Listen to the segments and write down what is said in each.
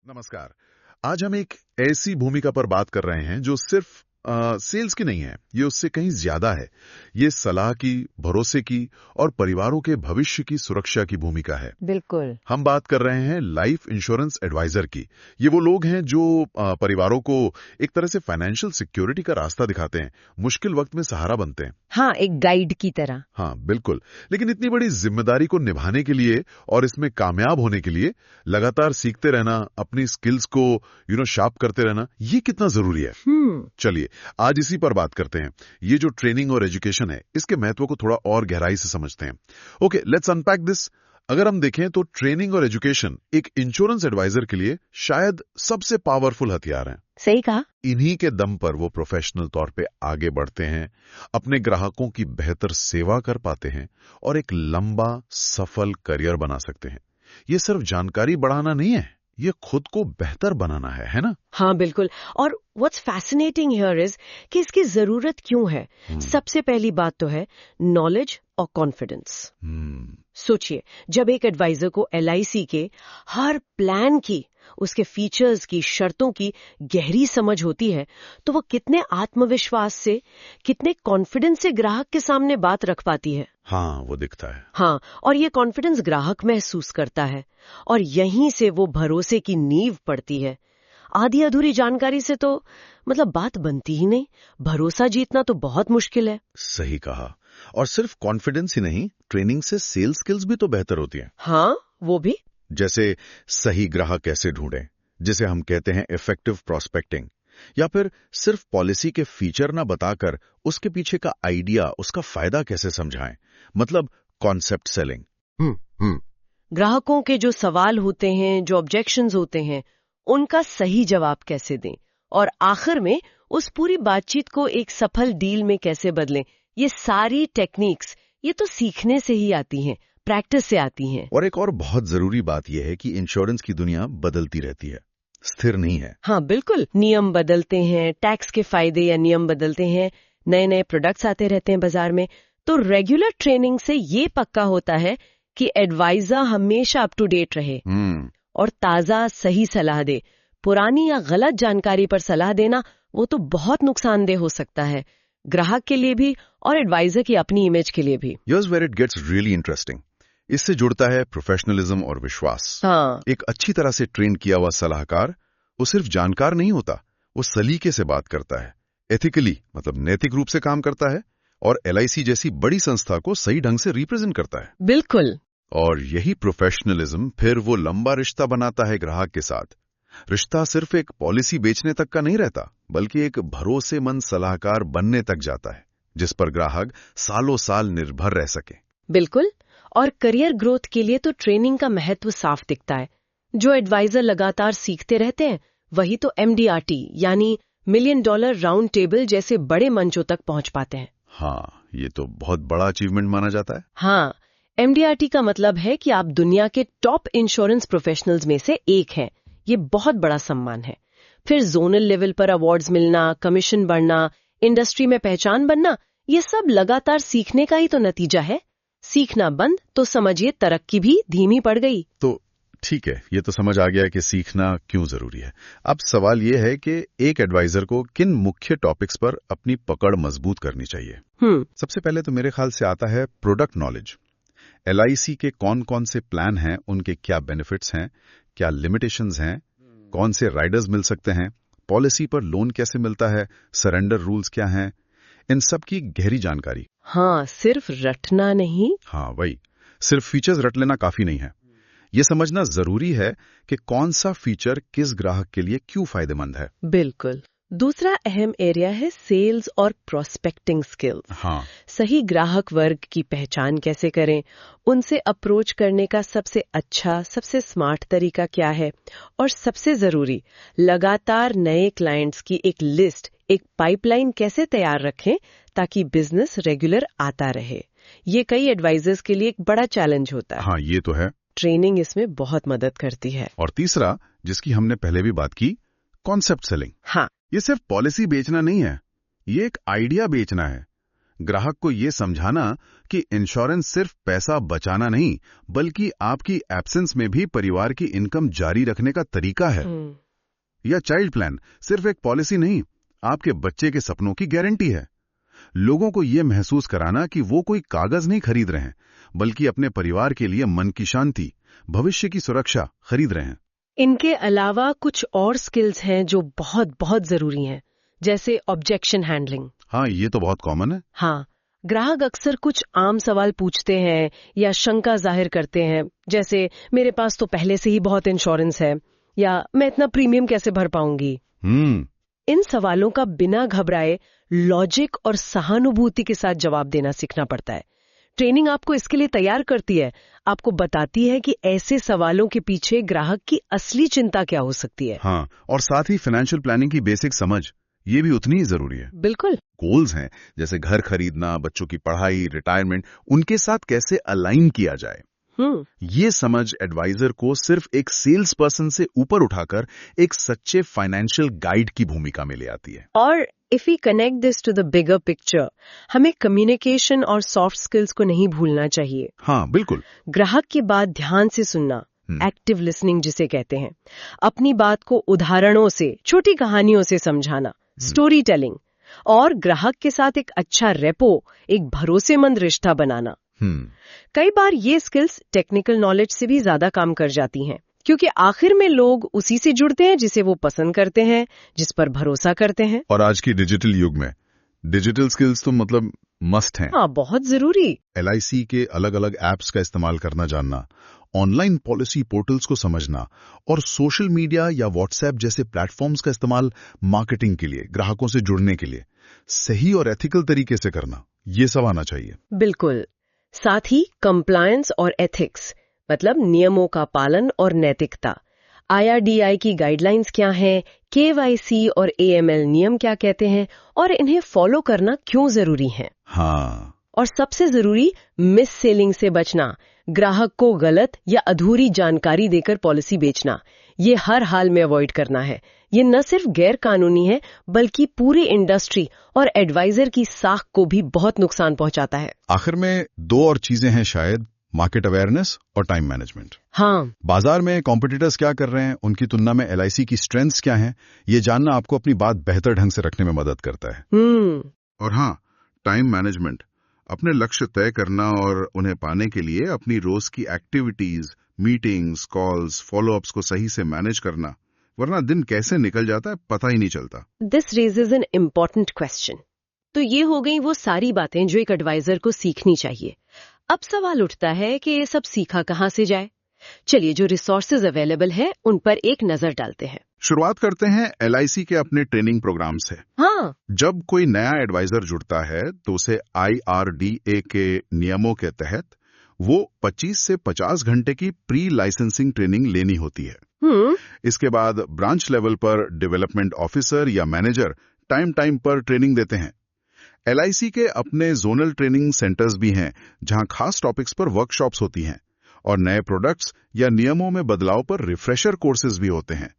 नमस्कार। आज हम एक ऐसी भूमिका पर बात कर रहे हैं जो सिर्फ सेल्स की नहीं है, ये उससे कहीं ज्यादा है। ये सलाह की, भरोसे की और परिवारों के भविष्य की सुरक्षा की भूमिका है। बिल्कुल। हम बात कर रहे हैं लाइफ इंश्योरेंस एडवाइजर की। ये वो लोग हैं जो परिवारों को एक तरह से फाइनेंशियल सिक्योरिटी का रास्ता दिखाते हैं, मुश्किल वक्त में सहारा बनते हैं। हाँ, एक गाइड की तरह। हाँ, बिल्कुल। लेकिन इतनी बड़ी जिम्मेदारी को निभाने के लिए और इसमें कामयाब होने के लिए लगातार सीखते रहना, अपनी स्किल्स को शार्प करते रहना, ये कितना जरूरी है। चलिए आज इसी पर बात करते हैं। ये जो ट्रेनिंग और एजुकेशन है, इसके महत्व को थोड़ा और गहराई से समझते हैं। Okay, let's unpack this. अगर हम देखें तो ट्रेनिंग और एजुकेशन एक इंश्योरेंस एडवाइजर के लिए शायद सबसे पावरफुल हथियार हैं। सही कहा। इन्हीं के दम पर वो प्रोफेशनल तौर पे आगे बढ़ते हैं, अपने ग्राहकों की बेहतर सेवा कर पाते हैं और एक लंबा सफल करियर बना सकते हैं। ये सिर्फ जानकारी बढ़ाना नहीं है, ये खुद को बेहतर बनाना है ना? हाँ बिल्कुल। और व्हाट्स फैसिनेटिंग हियर इज कि इसकी जरूरत क्यों है। सबसे पहली बात तो है नॉलेज और कॉन्फिडेंस। सोचिए, जब एक एडवाइजर को LIC के हर प्लान की, उसके फीचर्स की, शर्तों की गहरी समझ होती है, तो वो कितने आत्मविश्वास से, कितने कॉन्फिडेंस से ग्राहक के सामने बात रख पाती है। हाँ, वो दिखता है। हाँ, और ये कॉन्फिडेंस ग्राहक महसूस करता है और यहीं से वो भरोसे की नींव पड़ती है। आधी अधूरी जानकारी से तो बात बनती ही नहीं। भरोसा जीतना तो बहुत मुश्किल है। सही कहा। और सिर्फ कॉन्फिडेंस ही नहीं, ट्रेनिंग से सेल्स स्किल्स भी तो बेहतर होती हैं। हाँ, वो भी। जैसे सही ग्राहक कैसे ढूंढें, जिसे हम कहते हैं इफेक्टिव प्रोस्पेक्टिंग, या फिर सिर्फ पॉलिसी के फीचर ना बताकर उसके पीछे का आइडिया, उसका फायदा कैसे समझाएं, मतलब कॉन्सेप्ट सेलिंग। ग्राहकों के जो सवाल होते हैं, जो ऑब्जेक्शंस होते हैं, उनका सही जवाब कैसे दें और आखिर में उस पूरी बातचीत को एक सफल डील में कैसे बदलें, ये सारी टेक्निक्स ये तो सीखने से ही आती हैं, प्रैक्टिस से आती हैं। और एक और बहुत जरूरी बात यह है कि इंश्योरेंस की दुनिया बदलती रहती है, स्थिर नहीं है। हाँ बिल्कुल, नियम बदलते हैं, टैक्स के फायदे या नियम बदलते हैं, नए नए प्रोडक्ट्स आते रहते हैं बाजार में। तो रेगुलर ट्रेनिंग से ये पक्का होता है कि एडवाइजर हमेशा अप टू डेट रहे और ताजा सही सलाह दे। पुरानी या गलत जानकारी पर सलाह देना वो तो बहुत नुकसानदेह हो सकता है, ग्राहक के लिए भी और एडवाइजर की अपनी इमेज के लिए भी। Here's where it gets really interesting. इससे जुड़ता है प्रोफेशनलिज्म और विश्वास। हाँ। एक अच्छी तरह से ट्रेन किया हुआ सलाहकार वो सिर्फ जानकार नहीं होता, वो सलीके से बात करता है, एथिकली मतलब नैतिक रूप से काम करता है और LIC जैसी बड़ी संस्था को सही ढंग से रिप्रेजेंट करता है। बिल्कुल। और यही प्रोफेशनलिज्म फिर वो लंबा रिश्ता बनाता है ग्राहक के साथ। रिश्ता सिर्फ एक पॉलिसी बेचने तक का नहीं रहता, बल्कि एक भरोसेमंद सलाहकार बनने तक जाता है, जिस पर ग्राहक सालों साल निर्भर रह सके। बिल्कुल। और करियर ग्रोथ के लिए तो ट्रेनिंग का महत्व साफ दिखता है। जो एडवाइजर लगातार सीखते रहते हैं, वही तो MDRT यानी $1 मिलियन राउंड टेबल जैसे बड़े मंचों तक पहुंच पाते हैं। हाँ, ये तो बहुत बड़ा अचीवमेंट माना जाता है। हाँ, MDRT का मतलब है कि आप दुनिया के टॉप इंश्योरेंस प्रोफेशनल्स में से एक हैं। ये बहुत बड़ा सम्मान है। फिर जोनल लेवल पर अवार्ड्स मिलना, कमीशन बढ़ना, इंडस्ट्री में पहचान बनना, ये सब लगातार सीखने का ही तो नतीजा है। सीखना बंद तो समझिए तरक्की भी धीमी पड़ गई। तो ठीक है, ये तो समझ आ गया कि सीखना क्यों जरूरी है। अब सवाल ये है कि एक एडवाइजर को किन मुख्य टॉपिक्स पर अपनी पकड़ मजबूत करनी चाहिए। सबसे पहले तो मेरे ख्याल से आता है प्रोडक्ट नॉलेज। LIC के कौन कौन से प्लान हैं, उनके क्या बेनिफिट्स हैं, क्या लिमिटेशंस हैं, कौन से राइडर्स मिल सकते हैं, पॉलिसी पर लोन कैसे मिलता है, सरेंडर रूल्स क्या हैं, इन सब की गहरी जानकारी। हाँ, सिर्फ रटना नहीं। हाँ वही, सिर्फ फीचर्स रट लेना काफी नहीं है। ये समझना जरूरी है कि कौन सा फीचर किस ग्राहक के लिए क्यों फायदेमंद है। बिल्कुल। दूसरा अहम एरिया है सेल्स और प्रोस्पेक्टिंग स्किल्स। हाँ। सही ग्राहक वर्ग की पहचान कैसे करें, उनसे अप्रोच करने का सबसे अच्छा, सबसे स्मार्ट तरीका क्या है, और सबसे जरूरी, लगातार नए क्लाइंट्स की एक लिस्ट, एक पाइपलाइन कैसे तैयार रखें ताकि बिजनेस रेगुलर आता रहे। ये कई एडवाइजर्स के लिए एक बड़ा चैलेंज होता है। हाँ, ये तो है। ट्रेनिंग इसमें बहुत मदद करती है। और तीसरा, जिसकी हमने पहले भी बात की, कॉन्सेप्ट सेलिंग। हाँ, ये सिर्फ पॉलिसी बेचना नहीं है, ये एक आइडिया बेचना है, ग्राहक को ये समझाना कि इंश्योरेंस सिर्फ पैसा बचाना नहीं, बल्कि आपकी एब्सेंस में भी परिवार की इनकम जारी रखने का तरीका है। या चाइल्ड प्लान सिर्फ एक पॉलिसी नहीं, आपके बच्चे के सपनों की गारंटी है। लोगों को यह महसूस कराना कि वो कोई कागज नहीं खरीद रहे हैं, बल्कि अपने परिवार के लिए मन की शांति, भविष्य की सुरक्षा खरीद रहे हैं। इनके अलावा कुछ और स्किल्स हैं जो बहुत बहुत जरूरी हैं, जैसे ऑब्जेक्शन हैंडलिंग। हाँ, ये तो बहुत कॉमन है। हाँ, ग्राहक अक्सर कुछ आम सवाल पूछते हैं या शंका जाहिर करते हैं, जैसे मेरे पास तो पहले से ही बहुत इंश्योरेंस है, या मैं इतना प्रीमियम कैसे भर पाऊंगी। इन सवालों का बिना घबराए लॉजिक और सहानुभूति के साथ जवाब देना सीखना पड़ता है। ट्रेनिंग आपको इसके लिए तैयार करती है, आपको बताती है कि ऐसे सवालों के पीछे ग्राहक की असली चिंता क्या हो सकती है। हाँ, और साथ ही फाइनेंशियल प्लानिंग की बेसिक समझ ये भी उतनी ही जरूरी है। बिल्कुल। गोल्स हैं, जैसे घर खरीदना, बच्चों की पढ़ाई, रिटायरमेंट, उनके साथ कैसे अलाइन किया जाए। ये समझ एडवाइजर को सिर्फ एक सेल्स पर्सन से ऊपर उठाकर एक सच्चे फाइनेंशियल गाइड की भूमिका में ले आती है। और if we connect this to the bigger picture, हमें कम्युनिकेशन और सॉफ्ट स्किल्स को नहीं भूलना चाहिए। हाँ, बिल्कुल। ग्राहक की बात ध्यान से सुनना, एक्टिव लिसनिंग जिसे कहते हैं, अपनी बात को उदाहरणों से, छोटी कहानियों से समझाना, स्टोरी टेलिंग, और ग्राहक के साथ एक अच्छा रेपो, एक भरोसेमंद रिश्ता बनाना। कई बार ये स्किल्स टेक्निकल नॉलेज से भी ज्यादा काम कर जाती हैं, क्योंकि आखिर में लोग उसी से जुड़ते हैं जिसे वो पसंद करते हैं, जिस पर भरोसा करते हैं। और आज की डिजिटल युग में डिजिटल स्किल्स तो मतलब मस्ट हैं। हाँ, बहुत जरूरी। LIC के अलग अलग एप्स का इस्तेमाल करना जानना, ऑनलाइन पॉलिसी पोर्टल्स को समझना, और सोशल मीडिया या व्हाट्सएप जैसे प्लेटफॉर्म्स का इस्तेमाल मार्केटिंग के लिए, ग्राहकों से जुड़ने के लिए सही और एथिकल तरीके से करना, ये सब आना चाहिए। बिल्कुल। साथ ही कंप्लायंस और एथिक्स, मतलब नियमों का पालन और नैतिकता। IRDAI की गाइडलाइंस क्या हैं, KYC और AML नियम क्या कहते हैं, और इन्हें फॉलो करना क्यों जरूरी है। हाँ। और सबसे जरूरी, मिस सेलिंग से बचना, ग्राहक को गलत या अधूरी जानकारी देकर पॉलिसी बेचना, ये हर हाल में अवॉइड करना है। ये न सिर्फ गैर कानूनी है, बल्कि पूरी इंडस्ट्री और एडवाइजर की साख को भी बहुत नुकसान पहुंचाता है। आखिर में दो और चीजें हैं शायद, मार्केट अवेयरनेस और टाइम मैनेजमेंट। हाँ, बाजार में कॉम्पिटिटर्स क्या कर रहे हैं, उनकी तुलना में LIC की स्ट्रेंथ्स क्या हैं, ये जानना आपको अपनी बात बेहतर ढंग से रखने में मदद करता है। और हाँ, टाइम मैनेजमेंट, अपने लक्ष्य तय करना और उन्हें पाने के लिए अपनी रोज की एक्टिविटीज, मीटिंग्स, कॉल्स, फॉलोअप्स को सही से मैनेज करना, वरना दिन कैसे निकल जाता है पता ही नहीं चलता। This raises an important question. तो ये हो गई वो सारी बातें जो एक एडवाइजर को सीखनी चाहिए। अब सवाल उठता है कि ये सब सीखा कहाँ से जाए। चलिए, जो रिसोर्सेज अवेलेबल है उन पर एक नजर डालते हैं। शुरुआत करते हैं LIC के अपने ट्रेनिंग प्रोग्राम से। हाँ, जब कोई नया एडवाइजर जुड़ता है तो उसे IRDA के नियमों के तहत वो 25 से 50 घंटे की प्री लाइसेंसिंग ट्रेनिंग लेनी होती है। इसके बाद ब्रांच लेवल पर डेवलपमेंट ऑफिसर या मैनेजर टाइम पर ट्रेनिंग देते हैं। LIC के अपने जोनल ट्रेनिंग सेंटर्स भी हैं, जहां खास टॉपिक्स पर वर्कशॉप्स होती हैं, और नए प्रोडक्ट्स या नियमों में बदलाव पर रिफ्रेशर कोर्सेज भी होते हैं।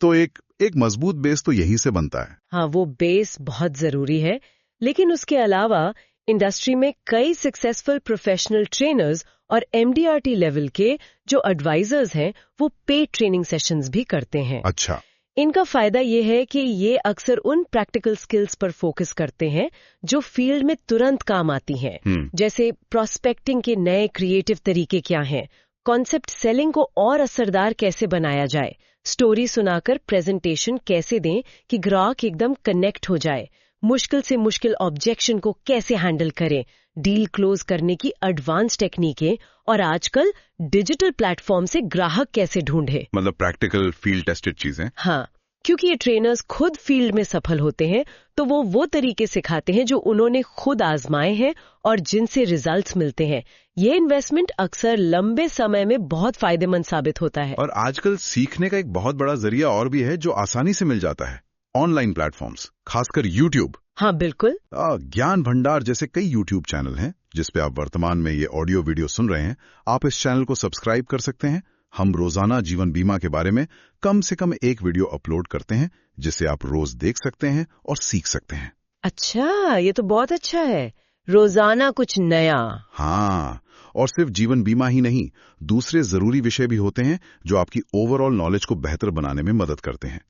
तो एक मजबूत बेस तो यहीं से बनता है। हाँ, वो बेस बहुत जरूरी है, लेकिन उसके अलावा इंडस्ट्री में कई सक्सेसफुल प्रोफेशनल ट्रेनर्स और MDRT लेवल के जो एडवाइजर्स हैं, वो पेड ट्रेनिंग सेशंस भी करते हैं। अच्छा। इनका फायदा ये है कि ये अक्सर उन प्रैक्टिकल स्किल्स पर फोकस करते हैं जो फील्ड में तुरंत काम आती हैं, जैसे प्रोस्पेक्टिंग के नए क्रिएटिव तरीके क्या हैं, कॉन्सेप्ट सेलिंग को और असरदार कैसे बनाया जाए, स्टोरी सुनाकर प्रेजेंटेशन कैसे दें कि ग्राहक एकदम कनेक्ट हो जाए, मुश्किल से मुश्किल ऑब्जेक्शन को कैसे हैंडल करें, डील क्लोज करने की एडवांस टेक्निकें, और आजकल डिजिटल प्लेटफॉर्म से ग्राहक कैसे ढूंढे। मतलब प्रैक्टिकल फील्ड टेस्टेड चीजें। हाँ, क्योंकि ये ट्रेनर्स खुद फील्ड में सफल होते हैं, तो वो तरीके सिखाते हैं जो उन्होंने खुद आजमाए हैं और जिनसे रिजल्ट्स मिलते हैं। ये इन्वेस्टमेंट अक्सर लंबे समय में बहुत फायदेमंद साबित होता है। और आजकल सीखने का एक बहुत बड़ा जरिया और भी है जो आसानी से मिल जाता है, ऑनलाइन प्लेटफॉर्म्स, खासकर YouTube। हाँ, बिल्कुल। ज्ञान भंडार जैसे कई YouTube चैनल हैं जिस पे आप वर्तमान में ये ऑडियो वीडियो सुन रहे हैं। आप इस चैनल को सब्सक्राइब कर सकते हैं। हम रोजाना जीवन बीमा के बारे में कम से कम एक वीडियो अपलोड करते हैं, जिसे आप रोज देख सकते हैं और सीख सकते हैं। अच्छा, ये तो बहुत अच्छा है। रोजाना कुछ नया। हाँ, और सिर्फ जीवन बीमा ही नहीं, दूसरे जरूरी विषय भी होते हैं जो आपकी ओवरऑल नॉलेज को बेहतर बनाने में मदद करते हैं।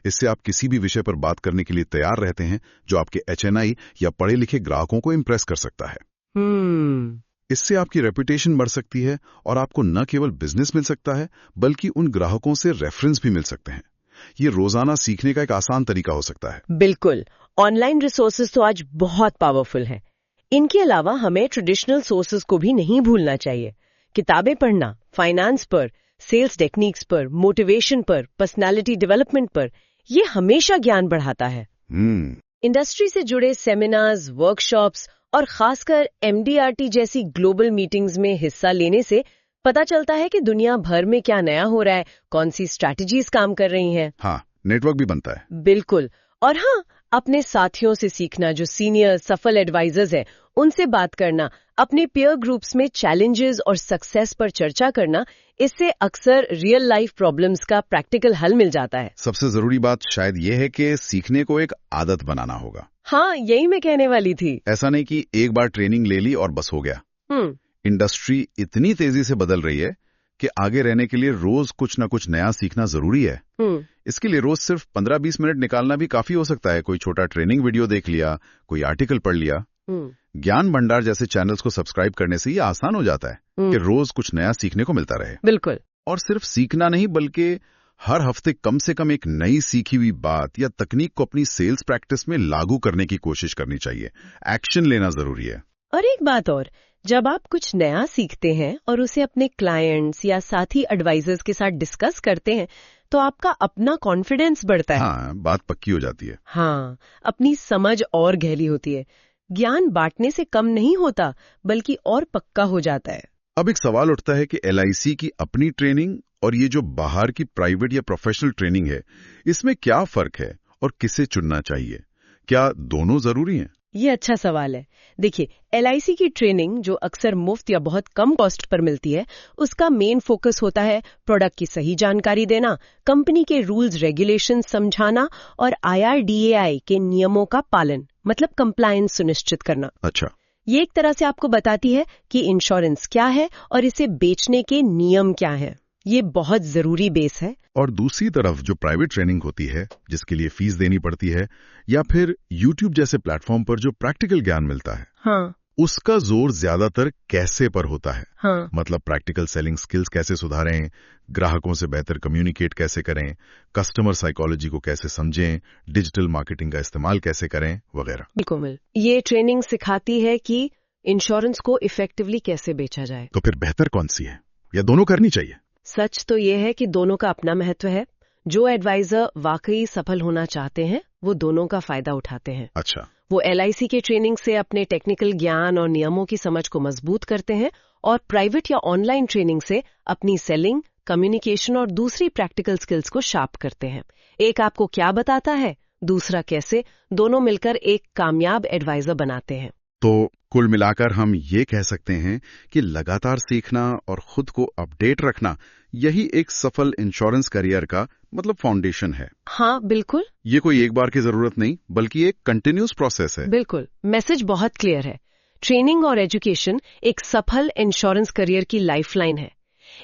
इससे आप किसी भी विषय पर बात करने के लिए तैयार रहते हैं जो आपके HNI या पढ़े लिखे ग्राहकों को इम्प्रेस कर सकता है। इससे आपकी रेपुटेशन बढ़ सकती है और आपको न केवल बिजनेस मिल सकता है बल्कि उन ग्राहकों से रेफरेंस भी मिल सकते हैं। ये रोजाना सीखने का एक आसान तरीका हो सकता है। बिल्कुल, ऑनलाइन रिसोर्सेज तो आज बहुत पावरफुल है। इनके अलावा हमें ट्रेडिशनल सोर्सेज को भी नहीं भूलना चाहिए। किताबें पढ़ना, फाइनेंस पर, सेल्स टेक्निक्स पर, मोटिवेशन पर, पर्सनालिटी डेवलपमेंट पर, ये हमेशा ज्ञान बढ़ाता है। इंडस्ट्री से जुड़े सेमिनार्स, वर्कशॉप्स और खासकर MDRT जैसी ग्लोबल मीटिंग्स में हिस्सा लेने से पता चलता है कि दुनिया भर में क्या नया हो रहा है, कौन सी स्ट्रैटेजीज काम कर रही हैं। हाँ, नेटवर्क भी बनता है। बिल्कुल। और हाँ, अपने साथियों से सीखना, जो सीनियर सफल एडवाइजर्स हैं, उनसे बात करना, अपने पीयर ग्रुप्स में चैलेंजेस और सक्सेस पर चर्चा करना, इससे अक्सर रियल लाइफ प्रॉब्लम्स का प्रैक्टिकल हल मिल जाता है। सबसे जरूरी बात शायद ये है कि सीखने को एक आदत बनाना होगा। हाँ, यही मैं कहने वाली थी। ऐसा नहीं कि एक बार ट्रेनिंग ले ली और बस हो गया। इंडस्ट्री इतनी तेजी से बदल रही है कि आगे रहने के लिए रोज कुछ न कुछ नया सीखना जरूरी है। इसके लिए रोज सिर्फ 15-20 मिनट निकालना भी काफी हो सकता है। कोई छोटा ट्रेनिंग वीडियो देख लिया, कोई आर्टिकल पढ़ लिया। ज्ञान भंडार जैसे चैनल्स को सब्सक्राइब करने से ये आसान हो जाता है कि रोज कुछ नया सीखने को मिलता रहे। बिल्कुल। और सिर्फ सीखना नहीं बल्कि हर हफ्ते कम से कम एक नई सीखी हुई बात या तकनीक को अपनी सेल्स प्रैक्टिस में लागू करने की कोशिश करनी चाहिए। एक्शन लेना जरूरी है। और एक बात और, जब आप कुछ नया सीखते हैं और उसे अपने क्लाइंट्स या साथी एडवाइजर्स के साथ डिस्कस करते हैं तो आपका अपना कॉन्फिडेंस बढ़ता है। हाँ, बात पक्की हो जाती है। हाँ, अपनी समझ और गहरी होती है। ज्ञान बांटने से कम नहीं होता बल्कि और पक्का हो जाता है। अब एक सवाल उठता है कि LIC की अपनी ट्रेनिंग और ये जो बाहर की प्राइवेट या प्रोफेशनल ट्रेनिंग है, इसमें क्या फर्क है और किसे चुनना चाहिए? क्या दोनों जरूरी हैं? ये अच्छा सवाल है। देखिए, LIC की ट्रेनिंग जो अक्सर मुफ्त या बहुत कम कॉस्ट पर मिलती है, उसका मेन फोकस होता है प्रोडक्ट की सही जानकारी देना, कंपनी के रूल्स रेगुलेशन समझाना और IRDAI के नियमों का पालन, मतलब कंप्लायंस सुनिश्चित करना। अच्छा। ये एक तरह से आपको बताती है कि इंश्योरेंस क्या है और इसे बेचने के नियम क्या हैं। ये बहुत जरूरी बेस है। और दूसरी तरफ जो प्राइवेट ट्रेनिंग होती है, जिसके लिए फीस देनी पड़ती है, या फिर YouTube जैसे प्लेटफॉर्म पर जो प्रैक्टिकल ज्ञान मिलता है, हाँ, उसका जोर ज्यादातर कैसे पर होता है। हाँ, मतलब प्रैक्टिकल सेलिंग स्किल्स कैसे सुधारें, ग्राहकों से बेहतर कम्युनिकेट कैसे करें, कस्टमर साइकोलॉजी को कैसे समझें, डिजिटल मार्केटिंग का इस्तेमाल कैसे करें, वगैरह। बिल्कुल। ये ट्रेनिंग सिखाती है कि इंश्योरेंस को इफेक्टिवली कैसे बेचा जाए। तो फिर बेहतर कौन सी है, या दोनों करनी चाहिए? सच तो ये है कि दोनों का अपना महत्व है। जो एडवाइजर वाकई सफल होना चाहते हैं वो दोनों का फायदा उठाते हैं। अच्छा। वो LIC के ट्रेनिंग से अपने टेक्निकल ज्ञान और नियमों की समझ को मजबूत करते हैं और प्राइवेट या ऑनलाइन ट्रेनिंग से अपनी सेलिंग, कम्युनिकेशन और दूसरी प्रैक्टिकल स्किल्स को शार्प करते हैं। एक आपको क्या बताता है, दूसरा कैसे, दोनों मिलकर एक कामयाब एडवाइजर बनाते हैं। तो कुल मिलाकर हम ये कह सकते हैं कि लगातार सीखना और खुद को अपडेट रखना, यही एक सफल इंश्योरेंस करियर का मतलब फाउंडेशन है। हाँ, बिल्कुल। ये कोई एक बार की जरूरत नहीं बल्कि एक कंटिन्यूस प्रोसेस है। बिल्कुल, मैसेज बहुत क्लियर है। ट्रेनिंग और एजुकेशन एक सफल इंश्योरेंस करियर की लाइफलाइन है।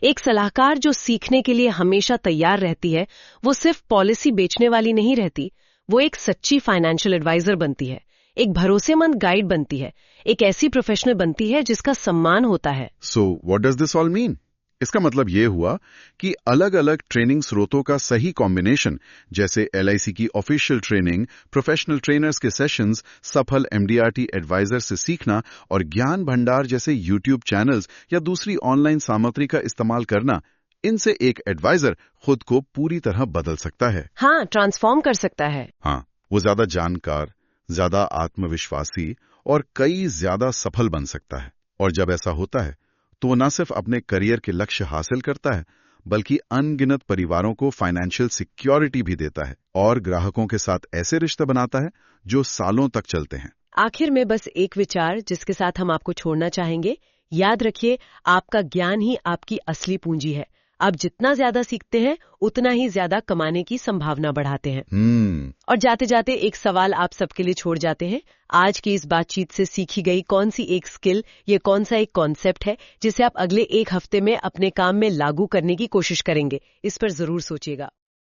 एक सलाहकार जो सीखने के लिए हमेशा तैयार रहती है, वो सिर्फ पॉलिसी बेचने वाली नहीं रहती, वो एक सच्ची फाइनेंशियल एडवाइजर बनती है, एक भरोसेमंद गाइड बनती है, एक ऐसी प्रोफेशनल बनती है जिसका सम्मान होता है। So what does this all mean? इसका मतलब ये हुआ कि अलग अलग ट्रेनिंग स्रोतों का सही कॉम्बिनेशन, जैसे LIC की ऑफिशियल ट्रेनिंग, प्रोफेशनल ट्रेनर्स के सेशंस, सफल MDRT एडवाइजर से सीखना और ज्ञान भंडार जैसे YouTube चैनल्स या दूसरी ऑनलाइन सामग्री का इस्तेमाल करना, इनसे एक एडवाइजर खुद को पूरी तरह बदल सकता है। हाँ, ट्रांसफॉर्म कर सकता है। हाँ, वो ज्यादा जानकार, ज्यादा आत्मविश्वासी और कई ज्यादा सफल बन सकता है। और जब ऐसा होता है तो वो न सिर्फ अपने करियर के लक्ष्य हासिल करता है बल्कि अनगिनत परिवारों को फाइनेंशियल सिक्योरिटी भी देता है और ग्राहकों के साथ ऐसे रिश्ते बनाता है जो सालों तक चलते हैं। आखिर में बस एक विचार जिसके साथ हम आपको छोड़ना चाहेंगे, याद रखिए, आपका ज्ञान ही आपकी असली पूंजी है। आप जितना ज्यादा सीखते हैं उतना ही ज्यादा कमाने की संभावना बढ़ाते हैं। और जाते जाते एक सवाल आप सबके लिए छोड़ जाते हैं। आज की इस बातचीत से सीखी गई कौन सी एक स्किल, ये कौन सा एक कॉन्सेप्ट है जिसे आप अगले एक हफ्ते में अपने काम में लागू करने की कोशिश करेंगे? इस पर जरूर सोचिएगा।